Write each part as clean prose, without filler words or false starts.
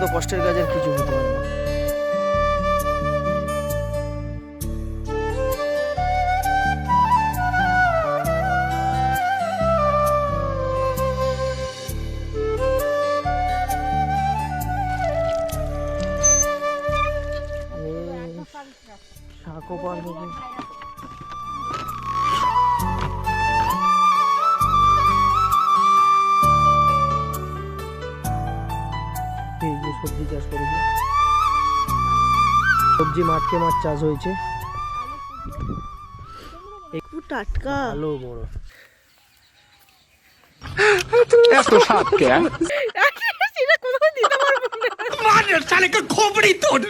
মতো কষ্টের কাজ আর কিছু হতে পারে না। শাকও পার হবে। সবজি চাষ করেছে, সবজি মাঠকে মাঠ চাষ হয়েছে, একটু টাটকা ভালো বড়। এত স্বাদ কে সেটা কোথাও দিতে পারবো না। মার সালে কা খোপড়ি তোড়।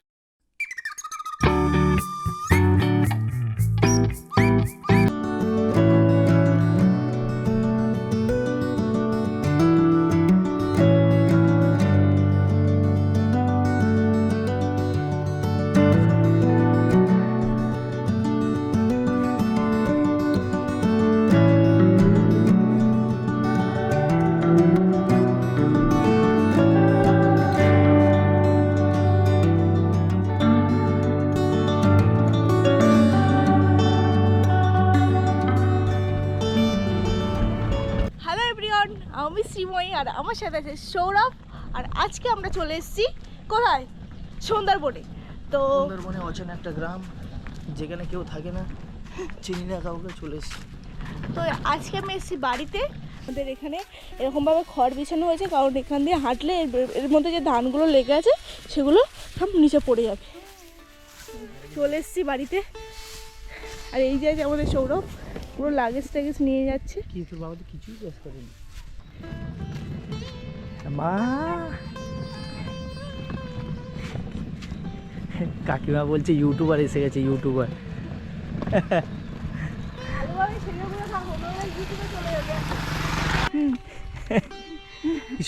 হ্যালো এভরিওয়ান, আমি শ্রীময়ী আর আমার সাথে আছে সৌরভ। আর আজকে আমরা চলে এসেছি কোথায়? সুন্দরবনে। তো সুন্দরবনে অচেনা একটা গ্রাম, যেখানে কেউ থাকে না, চিনি না কাউকে, চলে এসেছি। তো আজকে আমি এসেছি বাড়িতে। আমাদের এখানে এরকমভাবে খড় বিছানো হয়েছে, কারণ এখান দিয়ে হাঁটলে এর মধ্যে যে ধানগুলো লেগে আছে সেগুলো সব নিচে পড়ে যাবে। চলে এসেছি বাড়িতে। আর এই যে আমাদের সৌরভ পুরো লাগেজ টাগেজ নিয়ে যাচ্ছে। কি তোর বাবা তো কিছুই চাষ করেনি মা। কাকিমা বলছে ইউটিউবার এসে গেছে, ইউটিউবার।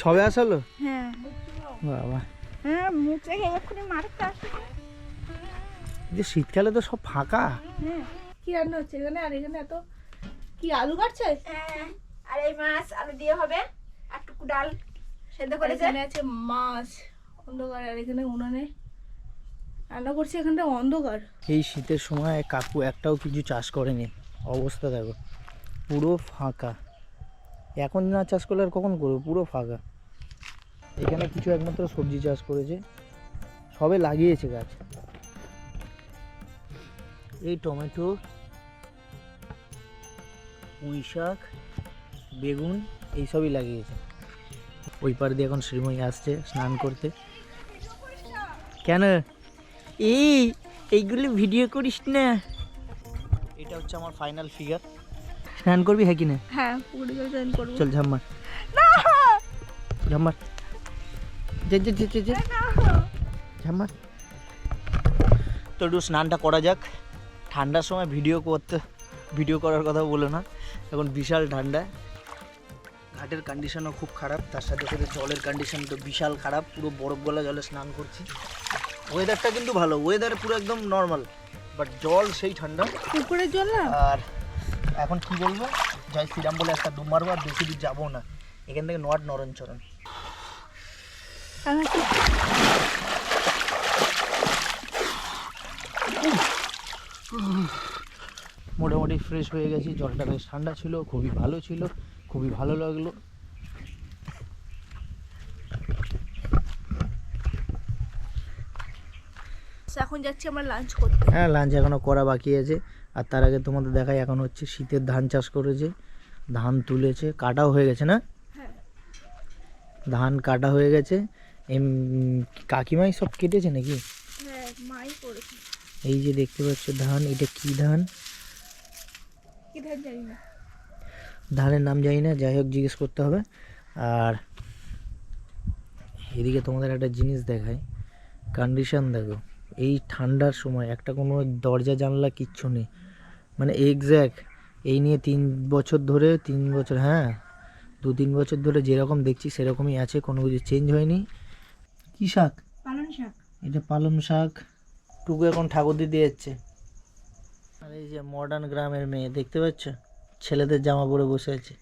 সবে আসলো? হ্যাঁ বাবা, হ্যাঁ, মুখ থেকে এক্ষুনি মারতে আসছে। যে শীতকালে তো সব ফাঁকা। হ্যাঁ, কি রান্না হচ্ছে এখানে? আর এখানে এত কি আলু কাটছে? আর এই মাছ আলু দিয়ে হবে, আর টুকু ডাল সেদ্ধ করেছে। এখানে আছে মাছ, অন্ধকার। আর এখানে উনানে রান্না করছে, এখানটা অন্ধকার। এই শীতের সময় কাকু একটাও কিছু চাষ করেনি, অবস্থা দেখো পুরো ফাঁকা। এখন না চাষ করলে আর কখন করবে, পুরো ফাঁকা। এখানে কিছু একমাত্র সবজি চাষ করেছে, সবে লাগিয়েছে গাছ। এই টমেটো, পুঁই শাক, বেগুন এইসবই লাগিয়েছে। ওই পার দিয়ে এখন শ্রীময়ী আসছে স্নান করতে। কেন এইগুলো ভিডিও করিস না? এটা হচ্ছে আমার ফাইনাল ফিগার। স্নান করবি হ্যাঁ কি না? হ্যাঁ, পুরো জয়েন করব। চল ঝাম্মার, না ঝাম্মার, ঝাম্মার। তো একটু স্নানটা করা যাক। ঠান্ডার সময় ভিডিও করার কথা বলো না, এখন বিশাল ঠান্ডা। ঘাটের কন্ডিশনও খুব খারাপ, তার সাথে সাথে জলের কন্ডিশন তো বিশাল খারাপ। পুরো বরফ গলা জলে স্নান করছি। ওয়েদারটা কিন্তু ভালো, ওয়েদার পুরো একদম নর্মাল, বাট জল সেই ঠান্ডা। পুকুরের জল না। আর এখন কি বলবো, জয় শ্রীরাম বলে একটা ডুব মারবো, আর বেশি দূর যাবো না। এখান থেকে নরণচরণ। মোটামুটি ফ্রেশ হয়ে গেছি, জলটা বেশ ঠান্ডা ছিল, খুবই ভালো ছিল, খুবই ভালো লাগলো। এখন যাচ্ছি আমরা লাঞ্চ করতে। হ্যাঁ, লাঞ্চ এখনও করা বাকি আছে। আর তার আগে তোমাদের দেখাই, এখন হচ্ছে শীতের ধান চাষ করেছে, ধান তুলেছে, কাটাও হয়ে গেছে না? হ্যাঁ, ধান কাটা হয়ে গেছে। কাকিমাই সব কেটেছে নাকি? হ্যাঁ, মাই করেছে। এই যে দেখতে পাচ্ছ ধান, এটা কি ধান? কি ধান জানি না, ধানের নাম জানি না, যাই হোক জিজ্ঞেস করতে হবে। আর এদিকে তোমাদের একটা জিনিস দেখায়, কন্ডিশন দেখো। এই ঠান্ডার সময় একটা কোনো দরজা জানলা কিচ্ছু নেই, মানে এক্স্যাক্ট এই নিয়ে 3 বছর ধরে, 3 বছর, হ্যাঁ 2-3 বছর ধরে যেরকম দেখছি সেরকমই আছে, কোনো কিছু চেঞ্জ হয়নি। কি শাক? পালং শাক। এটা পালং শাক। টুকু এখন ঠাকুর দিতে যাচ্ছে। আর এই যে মডার্ন গ্রামের মেয়ে দেখতে পাচ্ছ, ছেলেদের জামা পরে বসে আছে।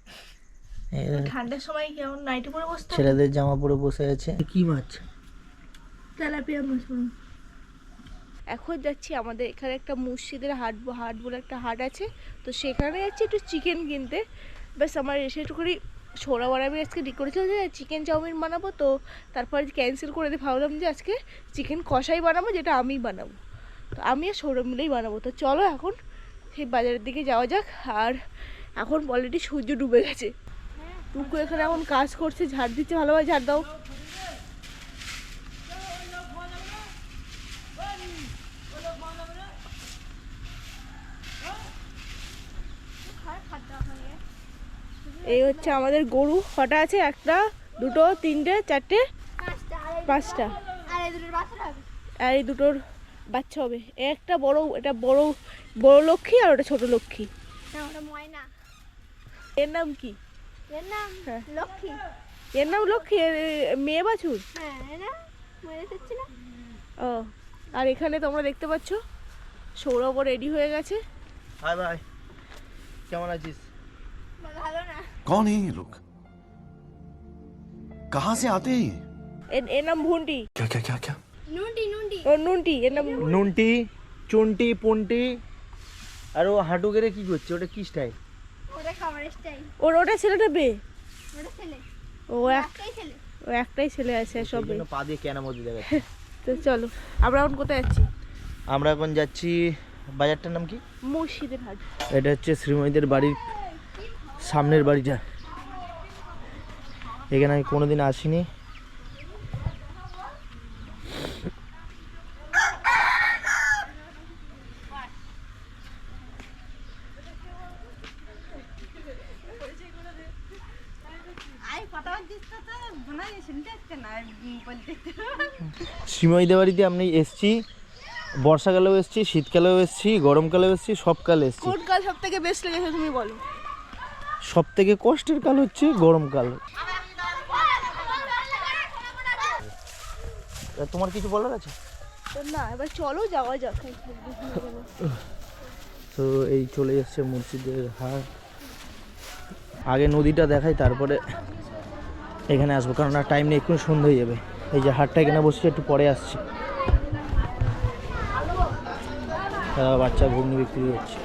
ঠান্ডার সময় কেমন নাইটি পরে বসতে হয়? ছেলেদের জামা পরে বসে আছে। কি মাছ? তেলাপিয়া মাছ। এখন যাচ্ছি আমাদের এখানে একটা মুর্শিদের হাট বলে একটা হাট আছে, তো সেখানে যাচ্ছি একটু চিকেন কিনতে। ব্যাস আমার এসে একটুখানি ছোলা বড়া আমি আজকে ঠিক করেছিল যে চিকেন চাউমিন বানাবো, তো তারপর ক্যান্সেল করে দিয়ে ভাবলাম যে আজকে চিকেন কষাই বানাবো, যেটা আমি বানাবো। তো আমি আর সৌরভ মিলেই বানাবো। তো চলো এখন সেই বাজারের দিকে যাওয়া যাক। আর এখন অলরেডি সূর্য ডুবে গেছে। টুকু এখানে এখন কাজ করছে, ঝাড় দিচ্ছে, ভালোভাবে ঝাড় দাও। এই হচ্ছে আমাদের গরু। কটা আছে? একটা, দুটো, তিনটে, চারটে, পাঁচটা। আর এই দুটোর বাচ্চা হবে। একটা বড়, এটা বড় বড় লক্ষ্মী, আর ওটা ছোট লক্ষ্মী। এর নাম কি? হ্যাঁ। এর নাম লক্ষ্মী। মেয়ে বাছুর। ও, আর এখানে তোমরা দেখতে পাচ্ছ সৌরভ রেডি হয়ে গেছে। হাই ভাই, কেমন আছিস? कौन है ये लोग? कहाँ से आते हैं ये? এর নাম ভুন্টি। क्या क्या क्या क्या? ও নুনটি, এর নাম নুনটি, চুনটি, পুনটি। আর ও হাঁটু গেড়ে কি করছে? ওটা কি স্টাইল? ওর ওটা ছেলেটা বে। ও একটাই ছেলে আছে সব। সেই জন্য পা দিয়ে কেনা মধ্যে দেখাচ্ছে। তো চলো, আমরা এখন কোথায় যাচ্ছি? আমরা এখন যাচ্ছি, বাজারটার নাম কি? মুর্শিদের হাট। এটা হচ্ছে শ্রীময়ীদের বাড়ির সামনের বাড়িটা। এখানে আমি কোনোদিন আসিনি। শ্রীময়ীদের বাড়িতে আমি এসছি, বর্ষাকালেও এসছি, শীতকালেও এসছি, গরমকালেও এসছি, সব কালে এসছি। কোন কাল সব থেকে বেস্ট লেগেছে তুমি বলো? সব থেকে কষ্টের কাল হচ্ছে গরমকাল। তোমার কিছু বলার আছে? না, এবার চলো যাওয়া যাক। তো এই চলে এসছে মুর্শিদের হাট। আগে নদীটা দেখাই, তারপরে এখানে আসবো, কারণ আর টাইম নেই, এক্ষুনি সন্ধ্যা হয়ে যাবে। এই যে হাটটা এখানে বসছে, একটু পরে আসছি। বাচ্চা ঘুগনি বিক্রি হচ্ছে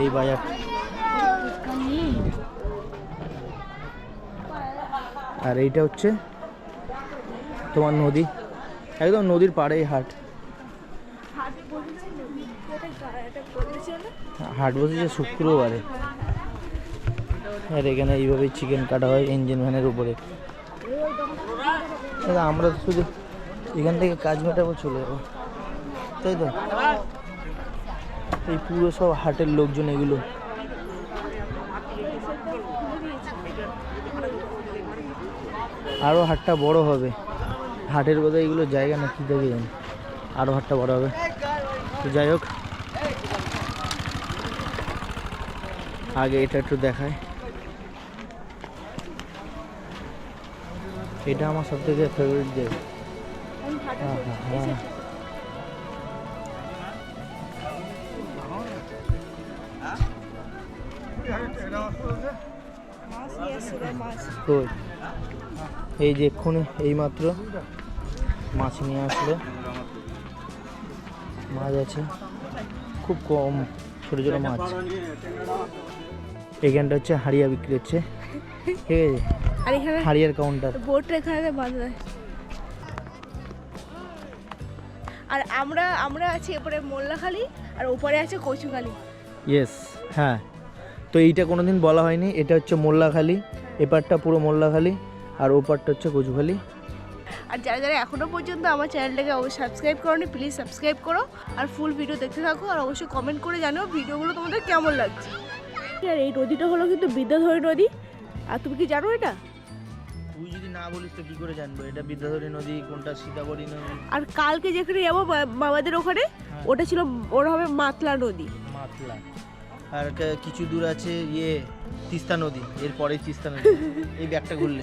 এই বাজার। আর এইটা হচ্ছে তোমার নদী, একদম নদীর পাড়েই হাট। হাট বসেছে শুক্রবারে। আর এখানে এইভাবেই চিকেন কাটা হয় ইঞ্জিন ভ্যানের উপরে। আমরা তো শুধু এখান থেকে কাজ মেটাবো, চলে যাবো, তাই তো। এই পুরো সব হাটের লোকজন এগুলো। আরও হাটটা বড় হবে। হাটের বোধহয় এগুলো জায়গা না কি দেখে জানি, আরও হাটটা বড় হবে। তো যাই হোক, আগে এটা একটু দেখায়। এটা আমার সব থেকে ফেভারিট জায়গা। হ্যাঁ হ্যাঁ হ্যাঁ। কই? এই যে এক্ষুনি এইমাত্র মাছ নিয়ে আসলো। মাছ আছে খুব কম, ছোটো ছোটো মাছ। এখানটা হচ্ছে হাড়িয়া বিক্রি হচ্ছে, ঠিক আছে? আর এখানে হাড়িয়ার কাউন্টার। বোটটা এখানে বাঁধা। আর আমরা আছি এপরে মোল্লাখালী, আর ওপরে আছে কচুখালী। ইয়েস, হ্যাঁ। তো এইটা কোনোদিন বলা হয়নি, এটা হচ্ছে মোল্লাখালী। এপারটা পুরো মোল্লাখালী, আর ওপারটা হচ্ছে কচুখালী। আর যারা যারা এখনো পর্যন্ত আমার চ্যানেলটাকে অবশ্যই সাবস্ক্রাইব করোনি, প্লিজ সাবস্ক্রাইব করো। আর ফুল ভিডিও দেখতে থাকো, আর অবশ্যই কমেন্ট করে জানাও ভিডিওগুলো তোমাদের কেমন লাগছে। আর এই নদীটা হলো কিন্তু বিদ্যাধরী নদী। আর তুমি কি জানো এটা? তুই যদি না বলিস তো কি করে জানবো এটা বিদ্যাধরী নদী কোনটা সীতাবরী নদী? আর কালকে যেখানে যাবো বাবাদের ওখানে, ওটা ছিল, ওটা হবে মাতলা নদী। মাতলা। আর কিছু দূর আছে তিস্তা নদী, এরপরেই তিস্তা নদী। এই ব্যাগটা ঘুরলে।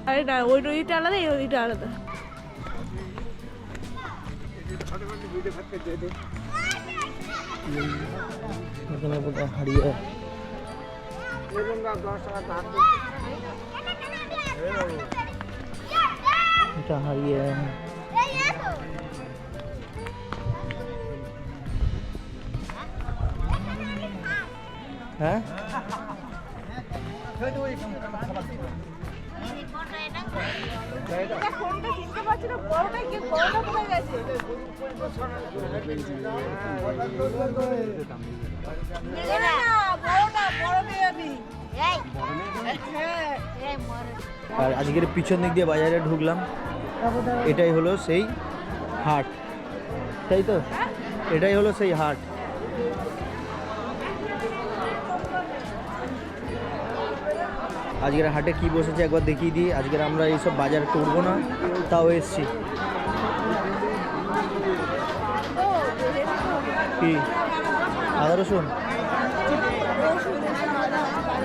আরে না, ওই নদীটা আলাদা, এই নদীটা আলাদা। এখানে বোধহয় হাড়িয়া। এটা হারিয়ে হ্যাঁ কোনটা চিনতে পারছি না, বড়টা কি বড়টা কোথায় গেছে? না, বড়টা বড় পেয়ে যাবি। হ্যাঁ। আর আজকের পিছন দিক দিয়ে বাজারে ঢুকলাম, এটাই হলো সেই হাট, তাই তো? এটাই হলো সেই হাট। আজকের হাটে কি বসেছে একবার দেখিয়ে দিই। আজকের আমরা এইসব বাজার করবো না, তাও এসছি। কি আদা রসুন?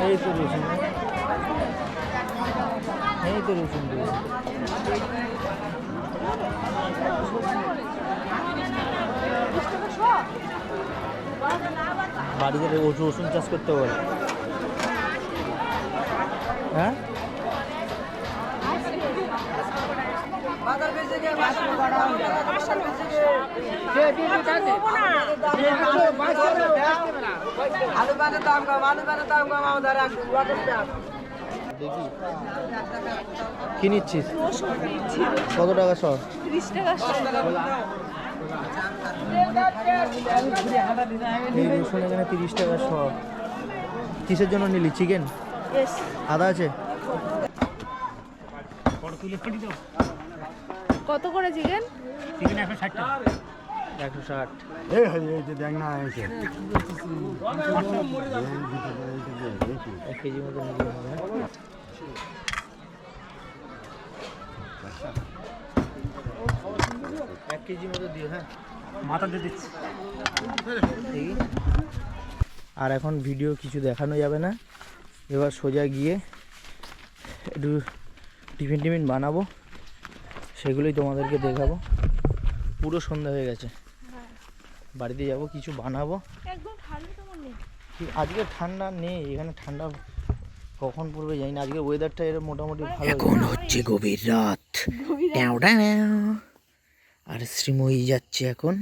এই তো রসুন, এই তো রসুন। বাড়িতে রসুন চাষ করতে পারে। হ্যাঁ দেখি কি নিচ্ছিস? কত টাকা শ? 30 টাকা। এই রসুন এখানে 30 টাকা শ। কিসের জন্য নিলি? চিকেন? আদা আছে? কত করে চিকেন? 160। এক কেজি মতো নিলে হবে। 1 কেজি মতো দিও। হ্যাঁ, মাথা দিয়ে দিচ্ছি। দেখি। আর এখন ভিডিও কিছু দেখানো যাবে না, এবার সোজা গিয়ে একটু টিফিন বানাবো, সেগুলোই তোমাদেরকে দেখাবো। পুরো সন্ধ্যা হয়ে গেছে, বাড়িতে যাব, কিছু বানাবো। একদম ঠান্ডা তেমন নেই আজকে, ঠান্ডা নেই এখানে। ঠান্ডা কখন পড়বে জানি না। আজকে ওয়েদারটা এর মোটামুটি ভালো। এখন হচ্ছে গভীর রাত, আর শ্রীময়ী যাচ্ছে এখন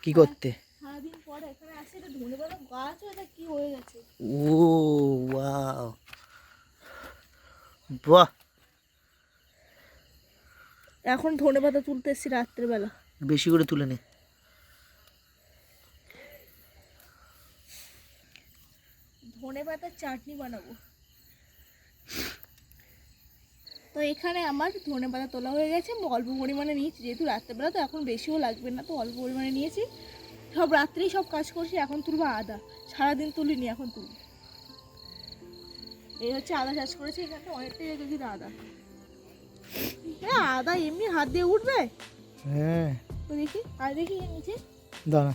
কি করতে? সারাদিন পরে এখানে আসে, এটা ধনেপাতা গাছ, এটা কি হয়ে গেছে? ও ওয়াও, বাহ! এখন ধনেপাতা তুলতে এসেছি রাত্রেবেলা। বেশি করে তুলে নে। ধনেপাতার চাটনি বানাবো। তো এখানে আমার ধনেপাতা তোলা হয়ে গেছে। অল্প পরিমাণে নিয়েছি, যেহেতু রাত্রেবেলা, তো এখন বেশিও লাগবে না, তো অল্প পরিমাণে নিয়েছি। সব রাত্রেই সব কাজ করছি। এখন তুলবো আদা, সারাদিন তুলিনি, এখন তুলব। এই হচ্ছে আদা চাষ করেছি এখানে, অনেকটাই রেখেছি আদা। হ্যাঁ, আদা এমনি হাত দিয়ে উঠবে? হ্যাঁ, তো দেখি, আর দেখি নিচে দাঁড়া,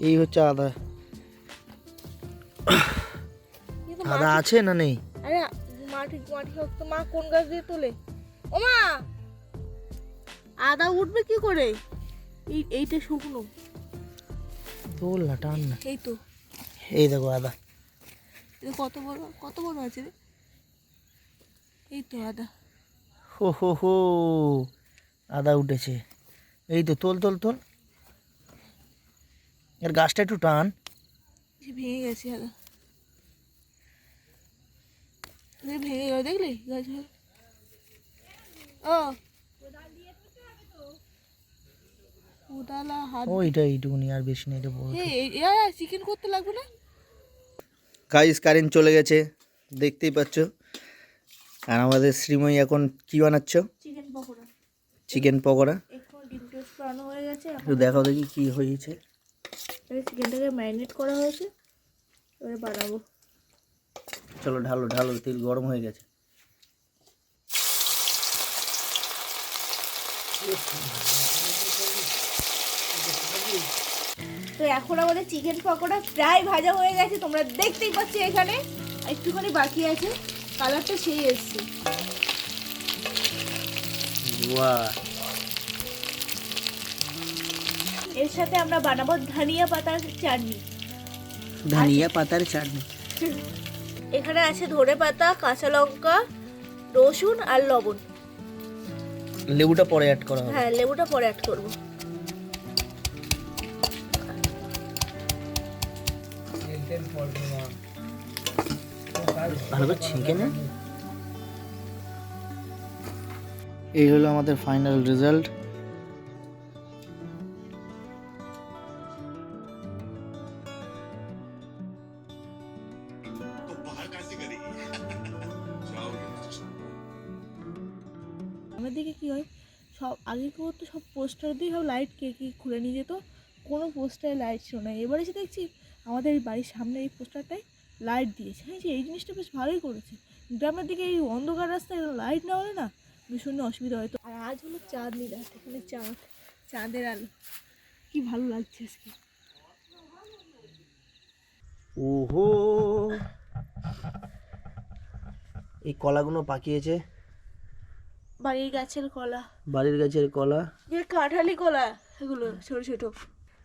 এই হচ্ছে আদা। আদা আছে না নেই? আরে মাটি মাটি হোক তো। মা কোন গাছ দিয়ে তোলে? ও মা, আদা উঠবে কি করে? এইটা শুকনো। তোল না, টান না। এই তো, এই দেখো আদা। এটা কত বড় আছে রে? এই তো আদা। হো হো হো, আদা উঠেছে। এই তো, তোল তোল তোল। এর গাছটা একটু টান। ভেঙে গেছে আদা, ভেঙে গেল, দেখলি গাছ? ও কোদালা হাত। ওইটা এইটুকুনি, আর বেশি নেই। এটা বড়। চিকেন করতে লাগবে না? গাইস, কারেন্ট চলে গেছে, দেখতেই পাচ্ছ। আর আমাদের শ্রীময়ী এখন কি বানাচ্ছ? চিকেন পকোড়া। চিকেন পকোড়া। এখন ডিম টোস্ট বানানো হয়ে গেছে। একটু দেখাও দেখি কি হয়েছে। চিকেনটাকে ম্যারিনেট করা হয়েছে, এবারে বানাবো। চলো ঢালো ঢালো, তেল গরম হয়ে গেছে। তো এখন আমাদের চিকেন পকোড়া প্রায় ভাজা হয়ে গেছে, তোমরা দেখতেই পাচ্ছ। এখানে একটুখানি বাকি আছে, কালারটা সেই এসছে। বাহ! এর সাথে আমরা বানাবো ধনিয়া পাতার চাটনি। ধনিয়া পাতার চাটনি। এখানে আছে ধনে পাতা, কাঁচা লঙ্কা, রসুন আর লবণ। লেবুটা পরে অ্যাড করা হবে। হ্যাঁ, লেবুটা পরে অ্যাড করবো। ভালো করে ছেঁকে নে। এই হলো আমাদের ফাইনাল রেজাল্ট। तो बाहर कैसे करेगी जाओगे আমার দিকে কি হয়, সব আগে কি হতো, সব পোস্টার দিয়ে সব লাইট কে কি খুলে নিয়ে যেত, কোনো পোস্টারে লাইট ছিল না। এবার এসে দেখছি আমাদের এই বাড়ির সামনে এই পোস্টারটায় লাইট দিয়েছে। হ্যাঁ, এই জিনিসটা বেশ ভালোই করেছে। গ্রামের দিকে এই অন্ধকার রাস্তায় লাইট না হলে না ভীষণ অসুবিধা হতো। আর আজ হলো চাঁদনি রাত, এখানে চাঁদের আলো, কি ভালো লাগছে আজকে। ওহো, এই কলাগুলো পাকিয়েছে, বাড়ির গাছের কলা, বাড়ির গাছের কলা। যে কাঁঠালি কলা, এগুলো ছোটো ছোটো।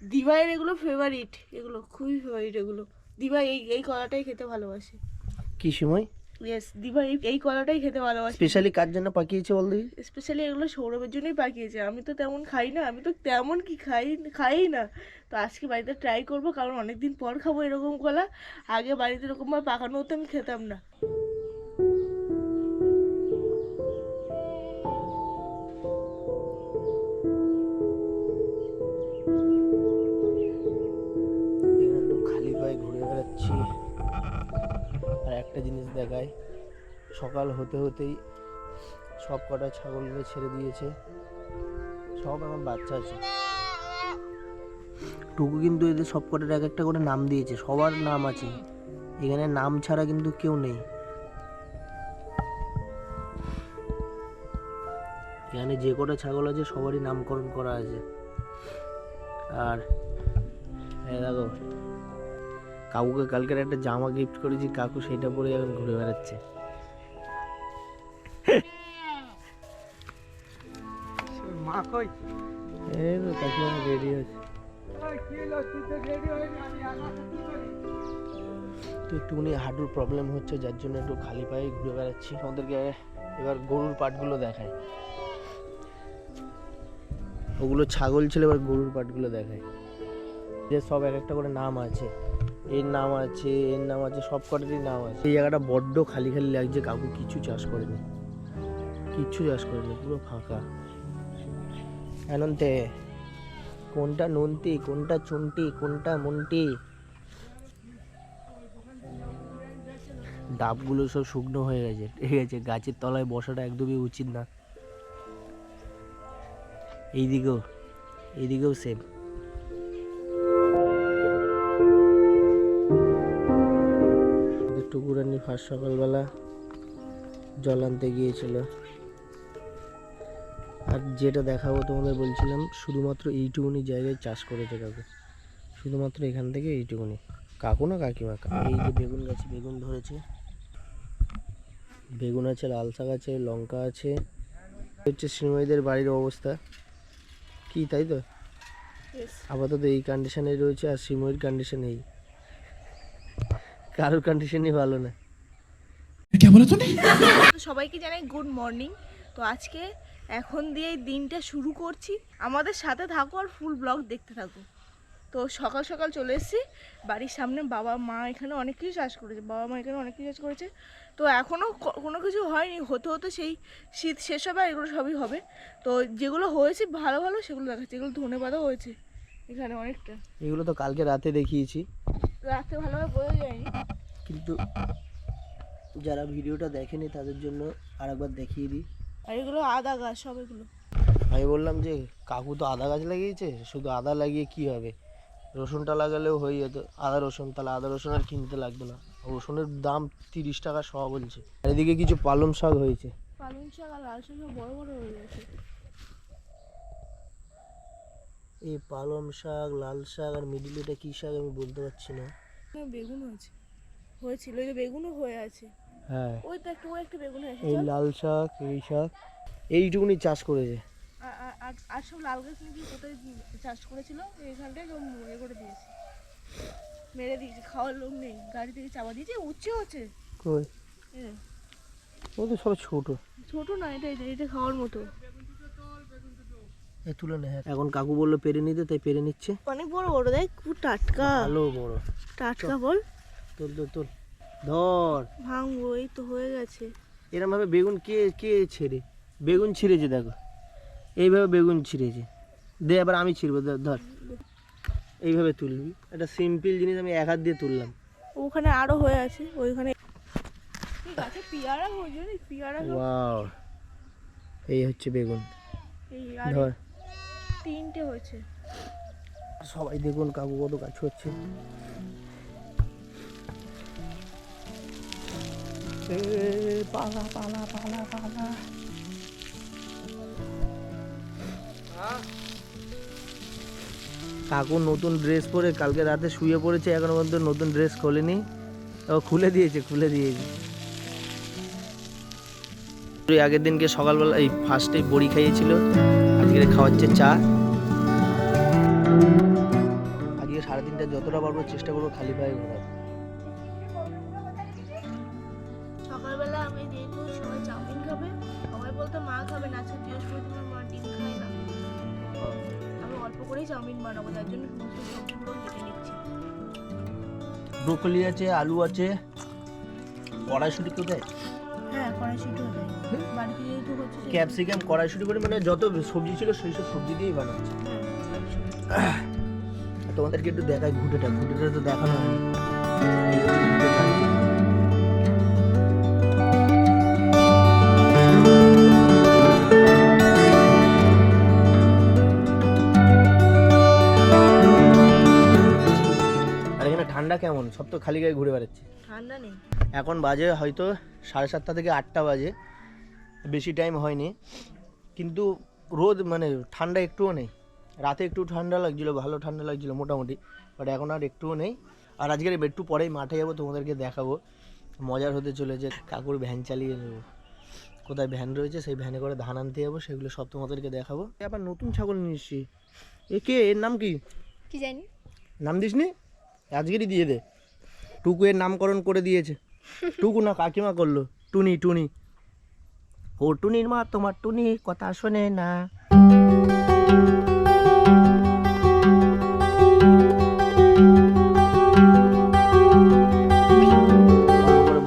দিভাইয়ের এগুলো ফেভারিট, এগুলো খুবই ফেভারিট এগুলো। দিভাই এই কলাটাই খেতে ভালোবাসে। কি সময় ইয়েস, দিভাই এই কলাটাই খেতে ভালোবাসে। স্পেশালি কার জন্য পাকিয়েছে বল দেখি? স্পেশালি এগুলো সৌরভের জন্যই পাকিয়েছে। আমি তো তেমন খাই না, আমি তো তেমন কি খাই না। তো আজকে বাড়িতে ট্রাই করবো, কারণ অনেকদিন পর খাবো এরকম কলা। আগে বাড়িতে এরকমভাবে পাকানো হতো, আমি খেতাম না। এখানে খালি পায়ে ঘুরে বেড়াচ্ছি। আর একটা জিনিস দেখায়, সকাল হতে হতেই সব কটা ছাগলগুলো ছেড়ে দিয়েছে, সব আমার বাচ্চা আছে। টুকু কিন্তু এদের সব কটার এক একটা করে নাম দিয়েছে, সবার নাম আছে এখানে, নাম ছাড়া কিন্তু কেউ নেই এখানে। যে কটা ছাগল আছে সবারই নামকরণ করা আছে। আর এই দেখো, কাকুকে কালকের একটা জামা গিফট করেছি, কাকু সেটা পরে এখন ঘুরে বেড়াচ্ছে। মা কই? এই তো কাকিমা রেডি আছে। তো একটুখানি হাঁটুর প্রবলেম হচ্ছে, যার জন্য একটু খালি পায়ে ঘুরে বেড়াচ্ছি। আমাদেরকে এবার গরুর পাটগুলো দেখায়, ওগুলো ছাগল ছিল, এবার গরুর পাটগুলো দেখায়। যে সব এক একটা করে নাম আছে, এর নাম আছে, এর নাম আছে, সব কটারই নাম আছে। এই জায়গাটা বড্ড খালি খালি লাগছে, কাকু কিছু চাষ করেনি, কিচ্ছু চাষ করেনি, পুরো ফাঁকা। এনন্তে কোনটা নন্তি, কোনটা চুনটি, কোনটা মন্টি। ডাবগুলো সব শুকনো হয়ে গেছে, ঠিক আছে, গাছের তলায় বসাটা একদমই উচিত না। এইদিকেও সেম। টুকুরানি ফার্স্ট সকালবেলা জল আনতে গিয়েছিল। আর যেটা দেখাবো তোমাদের বলছিলাম, শুধুমাত্র এইটুকুনি জায়গায় চাষ করেছে কাকু, শুধুমাত্র এখান থেকে এইটুকুনি। কাকু না কাকিমা। এই যে বেগুন গাছে বেগুন ধরেছে, বেগুন আছে, লাল শাক আছে, লঙ্কা আছে। হচ্ছে শ্রীময়ীদের বাড়ির অবস্থা কি, তাই তো? আপাতত এই কন্ডিশনে রয়েছে, আর শ্রীময়ীর কন্ডিশন এই, কারোর কন্ডিশনই ভালো না। তো সবাইকে জানাই গুড মর্নিং। তো আজকে এখন দিয়ে দিনটা শুরু করছি, আমাদের সাথে থাকো আর ফুল ব্লগ দেখতে থাকো। তো সকাল সকাল চলে এসেছি বাড়ির সামনে। বাবা মা এখানে অনেক কিছু চাষ করেছে, তো এখনও কোনো কিছু হয়নি, হতে হতে সেই শীত শেষ হবে আর এগুলো সবই হবে। তো যেগুলো হয়েছে ভালো ভালো সেগুলো দেখাচ্ছি। এগুলো ধনেপাতাও হয়েছে এখানে অনেকটা, এগুলো তো কালকে রাতে দেখিয়েছি, রাতে ভালোভাবে বোঝা যায়নি, কিন্তু যারা ভিডিওটা দেখেনি তাদের জন্য আরেকবার দেখিয়ে দিই। আর এগুলো আদা গাছ সব। এগুলো আমি বললাম যে কাকু তো আদা গাছ লাগিয়েছে, শুধু আদা লাগিয়ে কি হবে, রসুনটা লাগালেও হয়ে যেত, আদা রসুন, তাহলে আদা রসুন আর কিনতে লাগবে না। রসুনের দাম 30 টাকা শ বলছে। আর এদিকে কিছু পালং শাক হয়েছে, পালং শাক আর লাল শাক বড় বড় হয়ে গেছে। এই পালং শাক, লাল শাক আর মিডিল এটা কি শাক আমি বলতে পারছি না। বেগুন হয়েছিল, এই যে বেগুনও হয়ে আছে। হ্যাঁ, ওই তো একটা বেগুন হয়েছে। এই লাল শাক, এই শাক, এইটুকুনি চাষ করেছে। আর সব লাল গাছ নাকি কোথায় চাষ করেছিল, এইখানটায় সব ইয়ে করে দিয়েছে, মেরে দিয়েছে, খাওয়ার লোক নেই, গাড়ি থেকে চাপা দিয়েছে, উচ্ছে হচ্ছে। কই? ও তো সব ছোট ছোট না, এটা খাওয়ার মতো। তুলে নে। এখন কাকু বললো পেরে নিতে, তাই পেরে নিচ্ছে। অনেক বড় বড়, দেখ খুব টাটকা, ভালো বড় টাটকা বল। তোল তোল তোল, ধর। ভাঙবো, এই তো হয়ে গেছে। এরম ভাবে বেগুন কে কে ছেড়ে, বেগুন ছিঁড়েছে দেখো, এইভাবে বেগুন ছিঁড়েছে। দে এবার আমি ছিঁড়বো, ধর এইভাবে তুলবি। একটা সিম্পল জিনিস আমি এক হাত দিয়ে তুললাম। ওখানে আরো হয়ে আছে, ওইখানে গাছে পেয়ারা হয়েছে, পেয়ারা ওয়াও, এই হচ্ছে বেগুন। এই আর ধর, 3টে হয়েছে। সবাই দেখুন কাকু কত কাজ হচ্ছে। পালা পালা পালা পালা। কাকু নতুন ড্রেস পরে কালকে রাতে শুয়ে পড়েছে, এখনো পর্যন্ত নতুন ড্রেস খোলেনি। ও খুলে দিয়েছে, খুলে দিয়েছে। আগের দিনকে সকালবেলা এই ফার্স্টে বড়ি খাইয়েছিল, আজকে খাওয়াচ্ছে চা। আজকে 3:30 যতটা পারবো চেষ্টা করবো খালি পায়ে ঘোরার। সকালবেলা আমি দেখবো সবাই চাউমিন খাবে, সবাই বলতে মা খাবে না, আজকে বৃহস্পতিবার, মা ডিম খায় না। আমি অল্প করেই চাউমিন বানাবো, তার জন্য সমস্ত সবজিগুলো কেটে নিচ্ছি। ব্রোকলি আছে, আলু আছে, কড়াইশুঁটি কোথায়? হ্যাঁ, কড়াইশুঁটিও দেয় বাড়িতে যেহেতু হচ্ছে। ক্যাপসিকাম, কড়াইশুঁটি করে, মানে যত সবজি ছিল সেই সব সবজি দিয়েই বানাচ্ছে। তোমাদেরকে একটু দেখাই ঘুটেটা, ঘুটেটা তো দেখানো হয়নি। এই হচ্ছে ঘুঁটেটা। আর এখানে ঠান্ডা কেমন? সব তো খালি গায়ে ঘুরে বেড়াচ্ছে। ঠান্ডা নেই। এখন বাজে হয়তো 7:30 থেকে 8টা বাজে, বেশি টাইম হয়নি, কিন্তু রোদ মানে ঠান্ডা একটুও নেই। রাতে একটু ঠান্ডা লাগছিলো, ভালো ঠান্ডা লাগছিলো মোটামুটি, বাট এখন আর একটুও নেই। আর আজকের একটু পরেই মাঠে যাবো, তোমাদেরকে দেখাবো, মজার হতে চলেছে। কাকুর ভ্যান চালিয়ে নেবো, কোথায় ভ্যান রয়েছে সেই ভ্যানে করে ধান আনতে যাবো, সেগুলো সব তোমাদেরকে দেখাবো। আবার নতুন ছাগল নিয়ে এসছি। এ কে? এর নাম কি? কি জানি। নাম দিসনি? আজকেরই দিয়ে দে। টুকু এর নামকরণ করে দিয়েছে। টুকু না কাকিমা করলো, টুনি। টুনি, ও টুনির মা তোমার টুনি কথা শোনে না।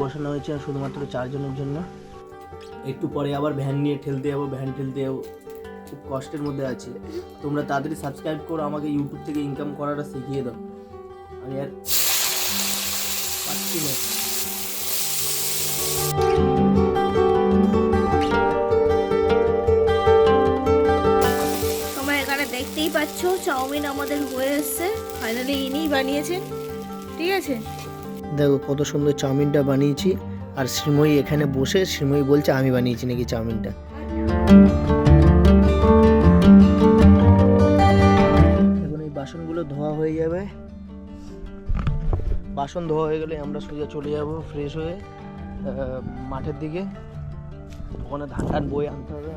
বসানো হয়েছে শুধুমাত্র 4 জনের জন্য। একটু পরে আবার ভ্যান নিয়ে ঠেলতে যাবো, ভ্যান ঠেলতে যাবো, খুব কষ্টের মধ্যে আছি। তোমরা তাড়াতাড়ি সাবস্ক্রাইব করো, আমাকে ইউটিউব থেকে ইনকাম করাটা শিখিয়ে দাও। আমি আর পাচ্ছি না। তোমরা এখানে দেখতেই পাচ্ছ চাউমিন আমাদের হয়ে এসছে, ফাইনালি ইনিই বানিয়েছেন, ঠিক আছে। দেখো কত সুন্দর চাউমিনটা বানিয়েছি। আর শ্রীময়ী এখানে বসে, শ্রীময়ী বলছে আমি বানিয়েছি নাকি চাউমিনটা। এখন এই বাসনগুলো ধোয়া হয়ে যাবে, বাসন ধোয়া হয়ে গেলে আমরা সোজা চলে যাব ফ্রেশ হয়ে মাঠের দিকে। ওখানে ধান টান বয়ে আনতে হবে।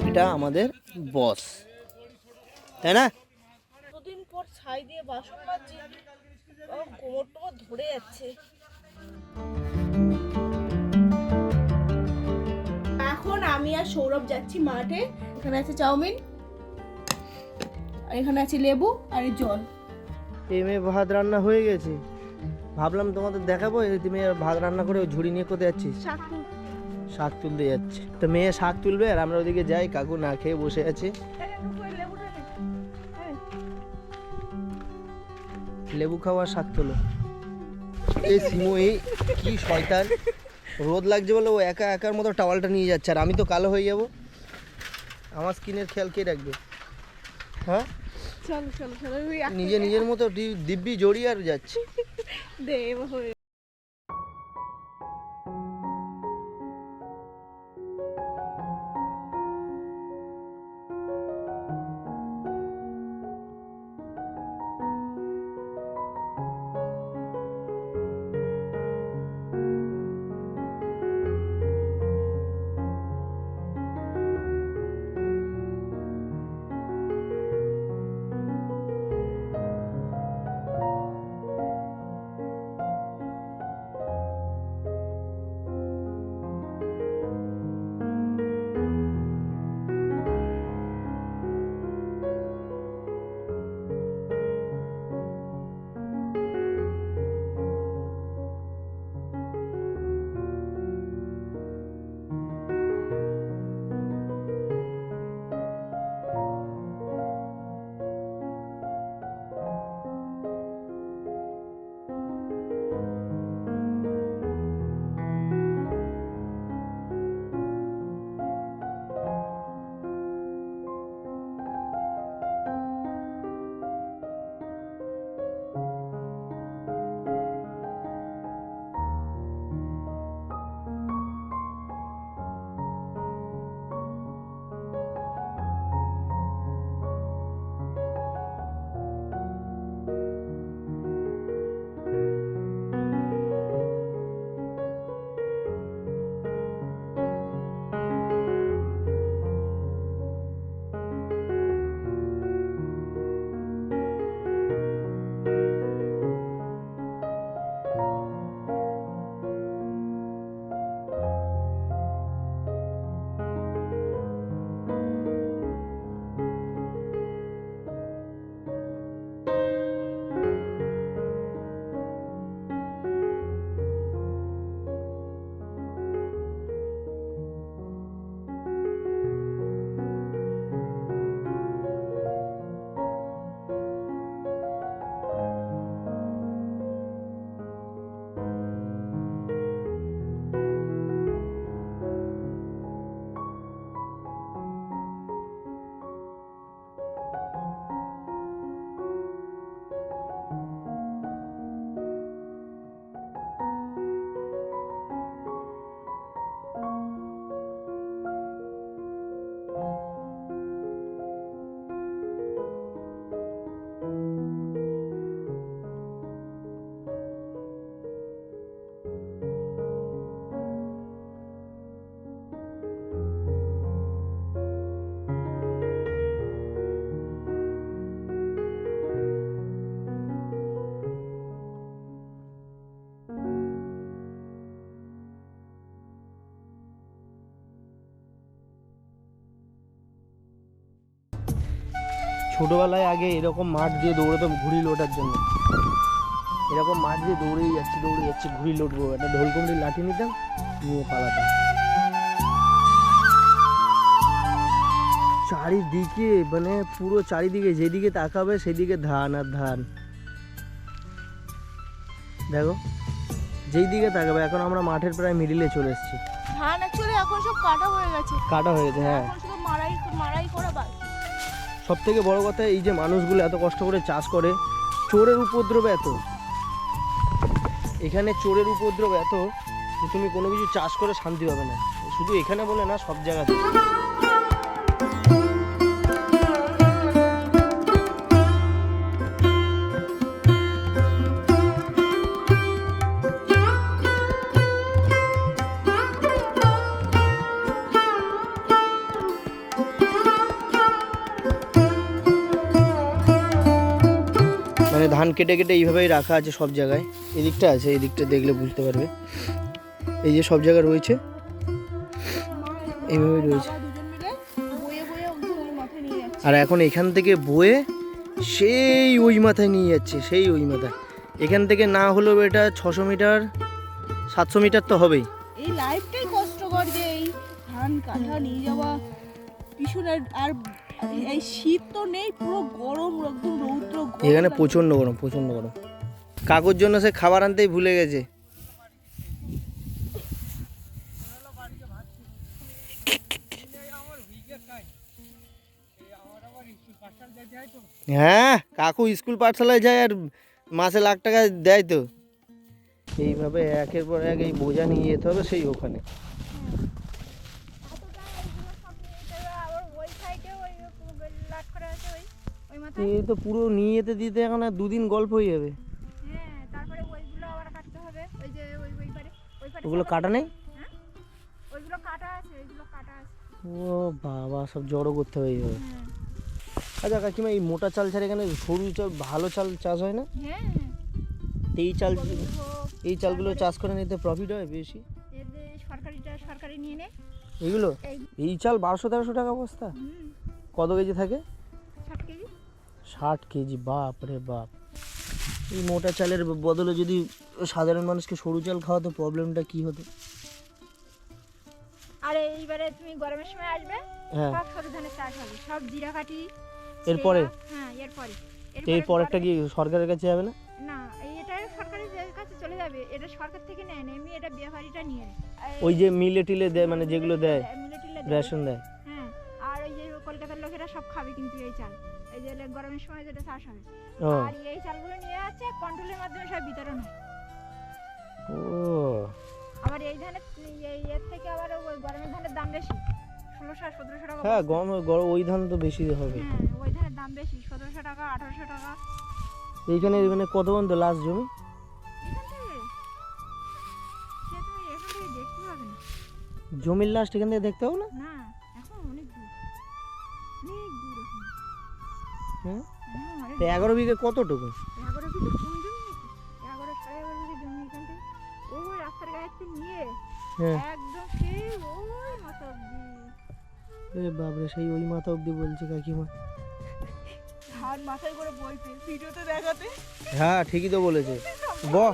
এটা আমাদের বস, তাই না? দুদিন পর ছাই দিয়ে বাসন মাজছি, কোমর টোমর ধরে যাচ্ছে। এখন আমি আর সৌরভ যাচ্ছি মাঠে। এখানে আছে চাউমিন, আর এখানে আছে লেবু আর এই জল। এই মেয়ে ভাত রান্না হয়ে গেছে, ভাবলাম তোমাদের দেখাবো। তুমি ভাত রান্না করে ঝুড়ি নিয়ে কোথায় যাচ্ছিস? শাক তুলতে যাচ্ছে। তো মেয়ে শাক তুলবে আর আমরা ওদিকে যাই। কাকু না খেয়ে বসে আছে। লেবু খাওয়া শাক তোলো। এই সিমুই কি শয়তান, রোদ লাগছে বলে ও একা একার মতো টাওয়ালটা নিয়ে যাচ্ছে, আর আমি তো কালো হয়ে যাব। আমার স্কিনের খেয়াল কে রাখবে? হ্যাঁ, চলো চলো চলো, নিজের মতো দিব্যি জড়িয়ে আর যাচ্ছে। দে এবার ছোটোবেলায় আগে এরকম মাঠ দিয়ে দৌড়াতাম ঘুড়ি লোটার জন্য, এরকম মাঠ দিয়ে দৌড়েই যাচ্ছি ঘুড়ি লোটবো, একটা ঢোলকুমড়ির লাঠি নিতাম, নিয়ে পালাতাম। চারিদিকে মানে পুরো চারিদিকে যেদিকে তাকাবে সেদিকে ধান আর ধান। দেখো যেই দিকে তাকাবে, এখন আমরা মাঠের প্রায় মিডিলে চলে এসেছি। ধান অ্যাকচুয়ালি এখন সব কাটা হয়ে গেছে, হ্যাঁ। এখন শুধু মারাই করা বাকি। সব থেকে বড় কথা এই যে মানুষগুলো এত কষ্ট করে চাষ করে, চোরের উপদ্রব এত, এখানে চোরের উপদ্রব এত যে তুমি কোনো কিছু চাষ করে শান্তি পাবে না, শুধু এখানে বলে না সব জায়গাতে। মানে ধান কেটে কেটে এইভাবেই রাখা আছে সব জায়গায়, এদিকটা আছে, এদিকটা দেখলে বুঝতে পারবে, এই যে সব জায়গায় রয়েছে এইভাবেই রয়েছে। আর এখন এখান থেকে বয়ে সেই ওই মাথায় নিয়ে যাচ্ছে, সেই ওই মাথায়। এখান থেকে না হলেও এটা 600 মিটার 700 মিটার তো হবেই। এই লাইফটাই কষ্টকর, যে এই ধান কাটা নিয়ে যাওয়া ভীষণ। আর এই শীত তো নেই, পুরো গরম, একদম রৌদ্র গরম। এখানে প্রচণ্ড গরম, প্রচণ্ড গরম। কাকুর জন্য সে খাবার আনতেই ভুলে গেছে। হ্যাঁ, কাকু স্কুল পাঠশালায় যায় আর মাসে লাখ টাকা দেয় তো। এইভাবে একের পর এক এই বোঝা নিয়ে যেতে হবে সেই ওখানে। এই তো পুরো নিয়ে যেতে দিতে এখন আর 2 দিন গল্প হয়ে যাবে। ওগুলো কাটা নেই? ও বাবা, সব জড়ো করতে হবে এইভাবে। আচ্ছা কাকিমা, এই মোটা চাল ছাড়া এখানে সরু চাল, ভালো চাল চাষ হয় না? এই চালগুলো চাষ করে নিতে প্রফিট হয় বেশি? সরকারি নিয়ে নে এইগুলো, এই চাল 1200-1300 টাকা বস্তা। কত কেজি থাকে? 60 কেজি। বাপ রে বাপ। এই মোটা চালের বদলে যদি সাধারণ মানুষকে সরু চাল খাওয়াতো, প্রবলেমটা কি হতো? আর এইবারে তুমি গরমের সময় আসবে, সব সরু ধানের চাষ হবে, সব জিরাকাঠি। এরপরে? হ্যাঁ, এরপরে। এর পরেরটা কি সরকারের কাছে যাবে না? না, এটা সরকারের কাছে চলে যাবে। এটা সরকার থেকে নেয় না, এমনি এটা ব্যাপারীটা নিয়ে নেয়। ওই যে মিলে টিলে দেয়, মানে যেগুলো দেয় রেশন দেয়। হ্যাঁ, আর ওই যে কলকাতার লোকেরা সব খাবে কিন্তু এই চাল, এই যে গরমের সময় যেটা চাষ হবে। আর এই চালগুলো নিয়ে আছে কন্ট্রোলের মাধ্যমে সব বিতরণ হয়। ও, আবার এই ধানের এর থেকে আবার ওই গরমের ধানের দাম বেশি, 1600-1700 টাকা। হ্যাঁ, গরম ওই ধান তো বেশি হবে। হ্যাঁ, ওই ধানের দাম বেশি, 1700 টাকা 1800 টাকা। এইখানে মানে কত পর্যন্ত লাস্ট জমি? জমির লাস্ট এখান থেকে দেখতে হবে না? না, এখন অনেক দূর, অনেক দূর এখন। হ্যাঁ, হ্যাঁ, 11 বিঘে কতটুকু? 11 বিঘে কম জমি নাকি? 11-11.5 বিঘে জমি এখান থেকে ওই রাস্তার গায়ে থেকে নিয়ে একদম সেই ওই মাথা অব্দি। এ বাবরে, সেই ওই মাথা অব্দি বলছে কাকিমা। ধান মাথায় করে বইতে ভিডিওতে দেখাতে। হ্যাঁ, ঠিকই তো বলেছে। বাহ,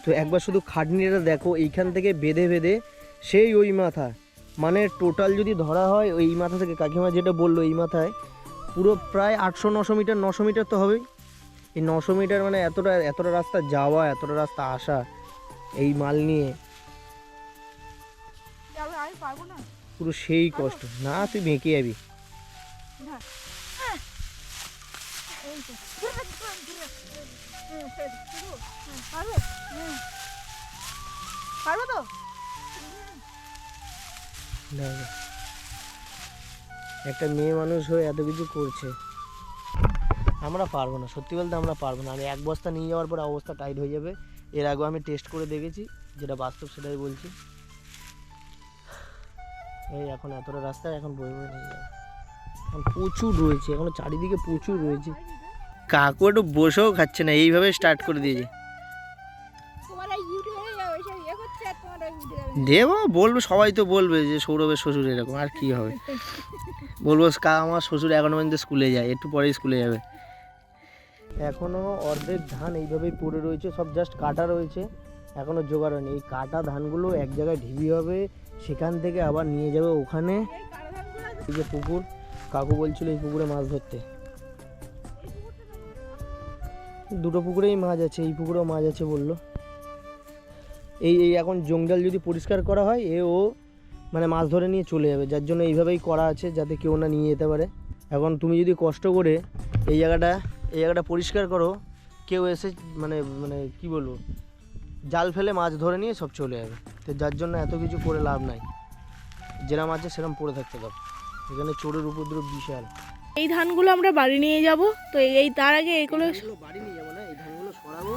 তো একবার শুধু খাটনিটা দেখো, এইখান থেকে বেঁধে বেঁধে সেই ওই মাথা, মানে টোটাল যদি ধরা হয় ওই মাথা থেকে, কাকিমা যেটা বললো এই মাথায় পুরো প্রায় 800-900 মিটার, 900 মিটার তো হবেই। এই 900 মিটার মানে এতটা রাস্তা যাওয়া, এতটা রাস্তা আসা এই মাল নিয়ে, আমি পারবো না। পুরো সেই কষ্ট। না, তুই বেঁকে যাবি। পারবো তো? একটা মেয়ে মানুষ হয়ে এত কিছু করছে, আমরা পারবো না, সত্যি বলতে আমরা পারবো না। আমি 1 বস্তা নিয়ে যাওয়ার পর অবস্থা টাইট হয়ে যাবে। এর আগেও আমি টেস্ট করে দেখেছি, যেটা বাস্তব সেটাই বলছি। এই এখন এতটা রাস্তায় এখন বয়ে বয়ে নিয়ে যাবে, এখন প্রচুর রয়েছে, এখনো চারিদিকে প্রচুর রয়েছে। কাকু একটু বসেও খাচ্ছে না, এইভাবে স্টার্ট করে দিয়েছে। দেবো, বলবে, সবাই তো বলবে যে সৌরভের শ্বশুর এরকম, আর কি হবে। বলবো আমার শ্বশুর এখনো পর্যন্ত স্কুলে যায়, একটু পরেই স্কুলে যাবে। এখনও অর্ধেক ধান এইভাবেই পড়ে রয়েছে, সব জাস্ট কাটা রয়েছে, এখনও জোগাড় হয়নি। এই কাটা ধানগুলো এক জায়গায় ঢিবি হবে, সেখান থেকে আবার নিয়ে যাবে ওখানে। এই যে পুকুর, কাকু বলছিল এই পুকুরে মাছ ধরতে। দুটো পুকুরেই মাছ আছে, এই পুকুরেও মাছ আছে বললো। এই এখন জঞ্জাল যদি পরিষ্কার করা হয় ও মানে মাছ ধরে নিয়ে চলে যাবে, যার জন্য এইভাবেই করা আছে, যাতে কেউ না নিয়ে যেতে পারে। এখন তুমি যদি কষ্ট করে এই জায়গাটা পরিষ্কার করো, কেউ এসে মানে মানে কি বলবো, জাল ফেলে মাছ ধরে নিয়ে সব চলে যাবে। তো যার জন্য এত কিছু করে লাভ নাই, যেরকম আছে সেরকম পড়ে থাকতে দাও। এখানে চোরের উপদ্রব বিশাল। এই ধানগুলো আমরা বাড়ি নিয়ে যাব, তো এই তার আগে এইগুলো বাড়ি নিয়ে যাবো না, এই ধানগুলো সরাবো।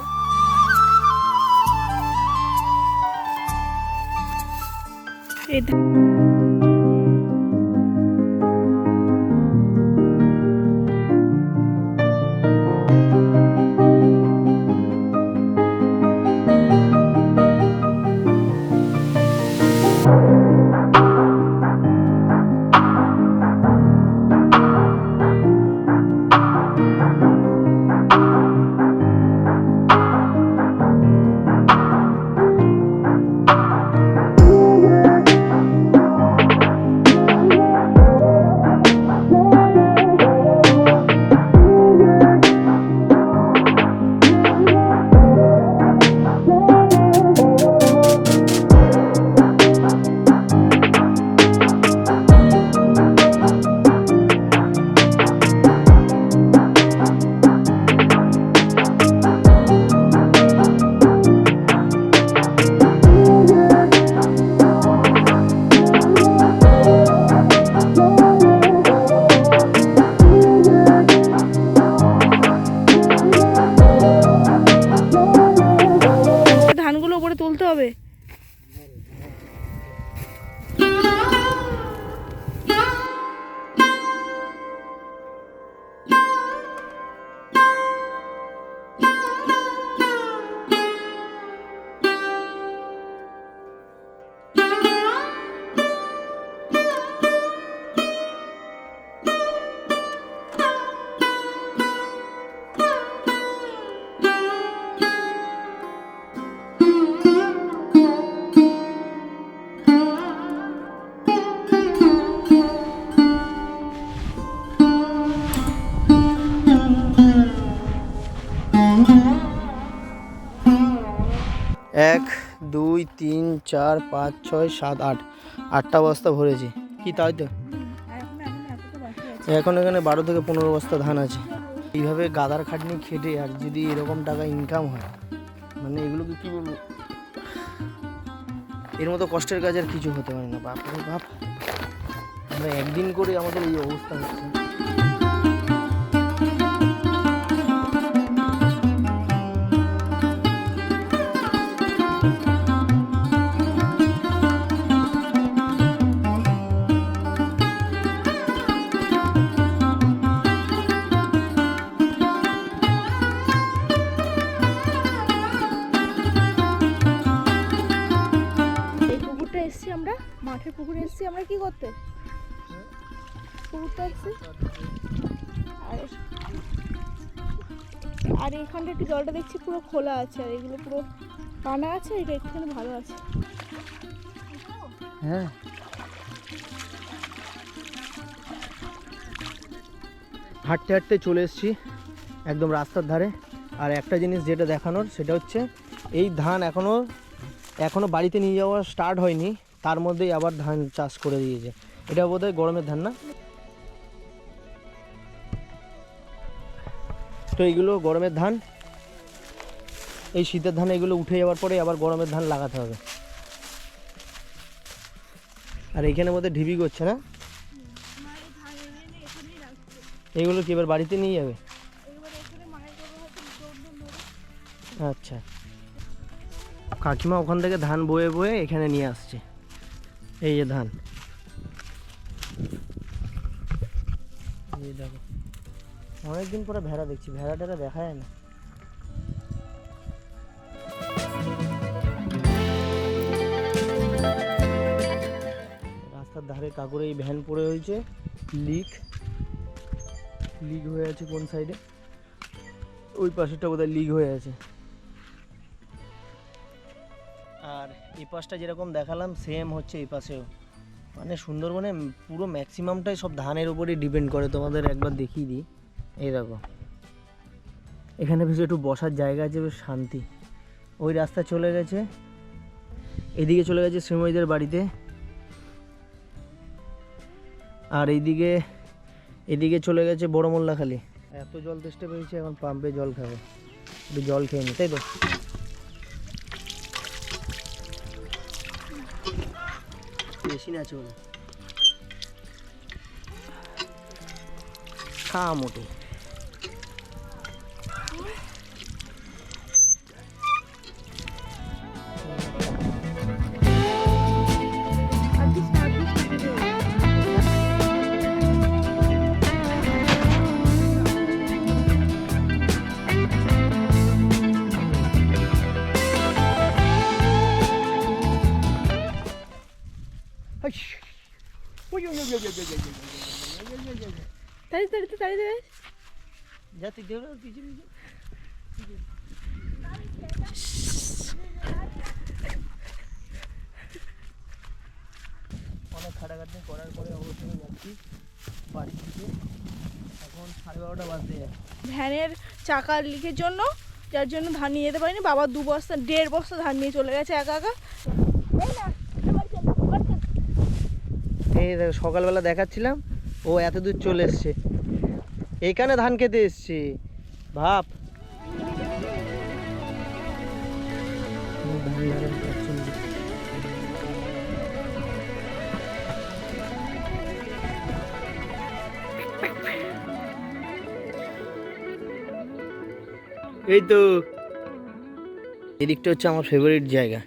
ধানগুলো উপরে তুলতে হবে। এক, দুই, তিন, চার, পাঁচ, ছয়, সাত, আট, 8টা বস্তা ভরেছি কি, তাই তো। এখন এখানে 12 থেকে 15 বস্তা ধান আছে। এইভাবে গাদার খাটনি খেটে আর যদি এরকম টাকা ইনকাম হয়, মানে এগুলোকে কি বলবো, এর মতো কষ্টের কাজ আর কিছু হতে পারে না। বাপ রে বাপ, আমরা একদিন করে আমাদের এই অবস্থা হচ্ছে। আমরা মাঠের পুকুরে এসেছি, আমরা কি করতে পুকুরটা এসেছি, আর এখানটা একটু জলটা দেখছি পুরো খোলা আছে, আর এগুলো পুরো কানা আছে, এটা একটুখানি ভালো আছে। হ্যাঁ, হাঁটতে হাঁটতে চলে এসেছি একদম রাস্তার ধারে। আর একটা জিনিস যেটা দেখানোর, সেটা হচ্ছে এই ধান এখনো বাড়িতে নিয়ে যাওয়া স্টার্ট হয়নি, তার মধ্যেই আবার ধান চাষ করে দিয়েছে। এটা বোধহয় গরমের ধান না? তো এইগুলো গরমের ধান, এই শীতের ধান এগুলো উঠে যাওয়ার পরে আবার গরমের ধান লাগাতে হবে। আর এইখানে বোধহয় ঢিবি করছে না, এইগুলো কি এবার বাড়িতে নিয়ে যাবে? আচ্ছা, কাকিমা ওখান থেকে ধান বয়ে বয়ে এখানে নিয়ে আসছে। এই যে ধান, এই দেখো, অনেকদিন পরে ভেড়া দেখছি, ভেড়া টেরা দেখা যায় না। ধারে কাকুর এই ভ্যান পড়ে হয়েছে, লিক হয়ে আছে কোন সাইডে, ওই পাশেরটা বোধহয় লিক হয়ে আছে। আর এই পাশটা যেরকম দেখালাম সেম হচ্ছে এই পাশেও। মানে সুন্দরবনে পুরো ম্যাক্সিমামটাই সব ধানের উপরেই ডিপেন্ড করে। তোমাদের একবার দেখিয়ে দিই, এই দেখো এখানে বেশি একটু বসার জায়গা আছে, বেশ শান্তি। ওই রাস্তা চলে গেছে, এদিকে চলে গেছে শ্রীময়ীদের বাড়িতে, আর এদিকে চলে গেছে বড় মোল্লাখালি। এত জল তেষ্টা পেয়েছে, এখন পাম্পে জল খাবে, একটু জল খেয়ে নি, তাই তো? বেশি না চলে খা মোটে। যাতে দেওয়া পিছনে অনেক খাটাখাটনি করার পরে অবশ্যই যাচ্ছি বাড়ি থেকে। এখন 12:30 বাজতে যায়। ভ্যানের চাকার লিকের জন্য, যার জন্য ধান নিয়ে যেতে পারিনি। বাবা 1.5 বস্তা ধান নিয়ে চলে গেছে একা একা। এই দেখো সকালবেলা দেখাচ্ছিলাম, ও এত দূর চলে এসছে, এইখানে ধান খেতে এসছে ভাব। এই তো এদিকটা হচ্ছে আমার ফেভারিট জায়গা।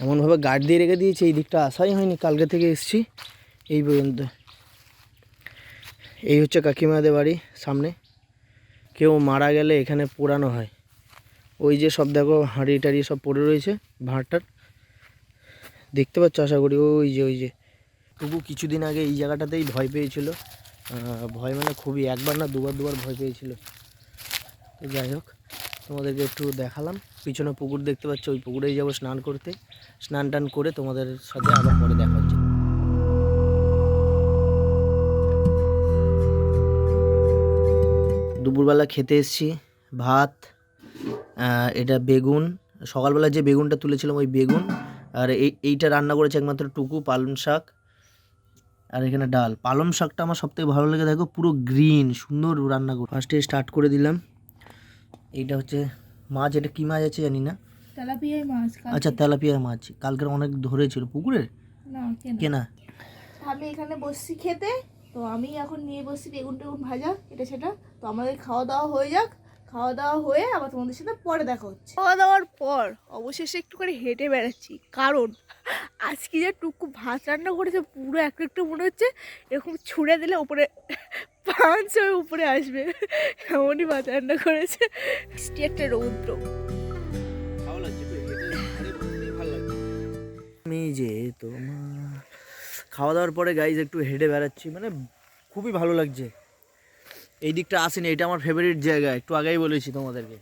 এমনভাবে গার্ড দিয়ে রেখে দিয়েছে, এই দিকটা আসাই হয়নি, কালকে থেকে এসেছি এই পর্যন্ত। এই হচ্ছে কাকিমাদের বাড়ি সামনে। কেউ মারা গেলে এখানে পোড়ানো হয়। ওই যে সব দেখো হাঁড়ি টাড়ি সব পড়ে রয়েছে, ভাঁড়টার দেখতে পাচ্ছ আশা করি। ওই যে তবু কিছুদিন আগে এই জায়গাটাতেই ভয় পেয়েছিল, ভয় মানে খুবই, একবার না দুবার ভয় পেয়েছিল। তো যাই হোক, তোমাদেরকে একটু দেখালাম। পিছনে পুকুর দেখতে পাচ্ছ, ওই পুকুরেই যাবো স্নান করতে। স্নান টান করে তোমাদের সাথে আবার পরে দেখা হচ্ছে। দুপুরবেলা খেতে এসেছি ভাত, এটা বেগুন, সকালবেলা যে বেগুনটা তুলেছিলাম ওই বেগুন, আর এইটা রান্না করেছে একমাত্র টুকু, পালং শাক, আর এখানে ডাল। পালং শাকটা আমার সবথেকে ভালো লাগে, দেখো পুরো গ্রিন, সুন্দর রান্না করে। ফার্স্টে স্টার্ট করে দিলাম। এইটা হচ্ছে মাছ, এটা কি মাছ আছে জানি না, তেলাপিয়া মাছ। আচ্ছা তেলাপিয়া মাছ, কালকের অনেক ধরেছিল পুকুরের, না কেনা। আমি এখানে বসছি খেতে, তো আমি এখন নিয়ে বসছি বেগুন টেগুন ভাজা, এটা সেটা। তো আমাদের খাওয়া দাওয়া হয়ে যাক, খাওয়া দাওয়া হয়ে আবার তোমাদের সাথে পরে দেখা হচ্ছে। খাওয়া দাওয়ার পর অবশেষে একটু করে হেঁটে বেড়াচ্ছি, কারণ আজকে যে টুকু ভাত রান্না করেছে, পুরো একটু মনে হচ্ছে এরকম ছুঁড়ে দিলে উপরে পাঁচ হয়ে উপরে আসবে, এমনই ভাত রান্না করেছে। একটা রৌদ্র। আমি যে তোমার খাওয়া দাওয়ার পরে গাইজ একটু হেঁটে বেড়াচ্ছি, মানে খুবই ভালো লাগছে। এই দিকটা আসেনি, এটা আমার ফেভারিট জায়গা, একটু আগেই বলেছি তোমাদেরকে।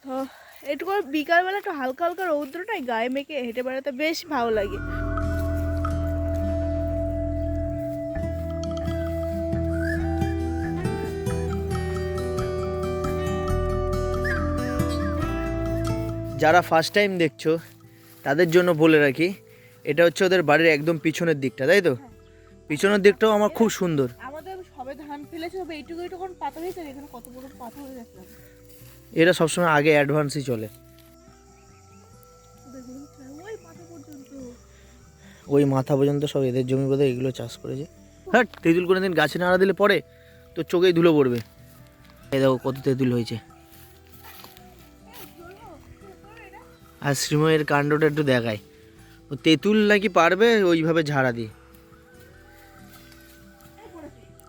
তো একটু করে বিকালবেলা একটু হালকা হালকা রৌদ্রটাই গায়ে মেখে হেঁটে বেড়াতে বেশ ভালো লাগে। যারা ফার্স্ট টাইম দেখছো তাদের জন্য বলে রাখি, এটা হচ্ছে ওদের বাড়ির একদম পিছনের দিকটা, তাই তো? পিছনের দিকটাও আমার খুব সুন্দর। আমাদের সবে ধান ফেলেছে, তবে এইটুকু পাতা হয়েছে, এখানে কত বড় পাতা হয়ে গেছে। এরা সবসময় আগে অ্যাডভান্সই চলে। ওই মাথা পর্যন্ত সব এদের জমি বোধহয়, এগুলো চাষ করেছে। হ্যাঁ, তেঁতুল কোনো দিন গাছে নাড়া দিলে পরে তো চোখেই ধুলো পড়বে। এই দেখো কত তেঁতুল হয়েছে। আর শ্রীময়ের কাণ্ডটা একটু দেখায়, ও তেঁতুল নাকি পারবে ওইভাবে ঝাড়া দিয়ে।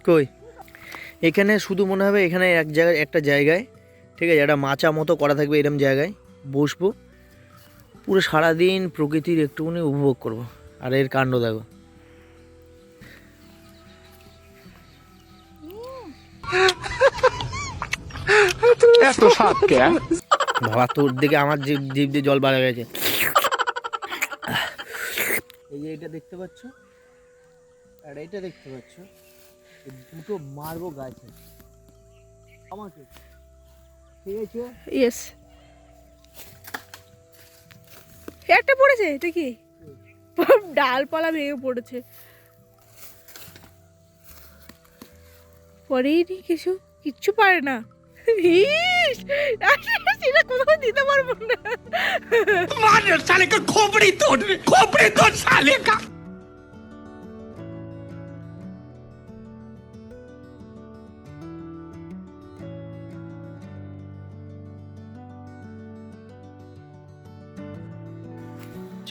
কই এখানে শুধু মনে হবে এখানে একটা জায়গায়, ঠিক আছে, একটা মাচা মতো করা থাকবে, এরকম জায়গায় বসবো, পুরো সারাদিন প্রকৃতির একটুখানি উপভোগ করব। আর এর কাণ্ড দেখো। বাবা তোর দিকে আমার জিভ দিয়ে জল বার হয়ে গেছে। এই যে এটা দেখতে পাচ্ছ আর এটা দেখতে পাচ্ছ, এই দুটো মারবো গাছে আমাকে, ঠিক আছে? ইয়েস, একটা পড়েছে দেখি, ডালপালা ভেঙে পড়েছে, পরেই নি কিছু, কিচ্ছু পারে না। ইস, সেটা কোথাও দিতে পারবো না। চ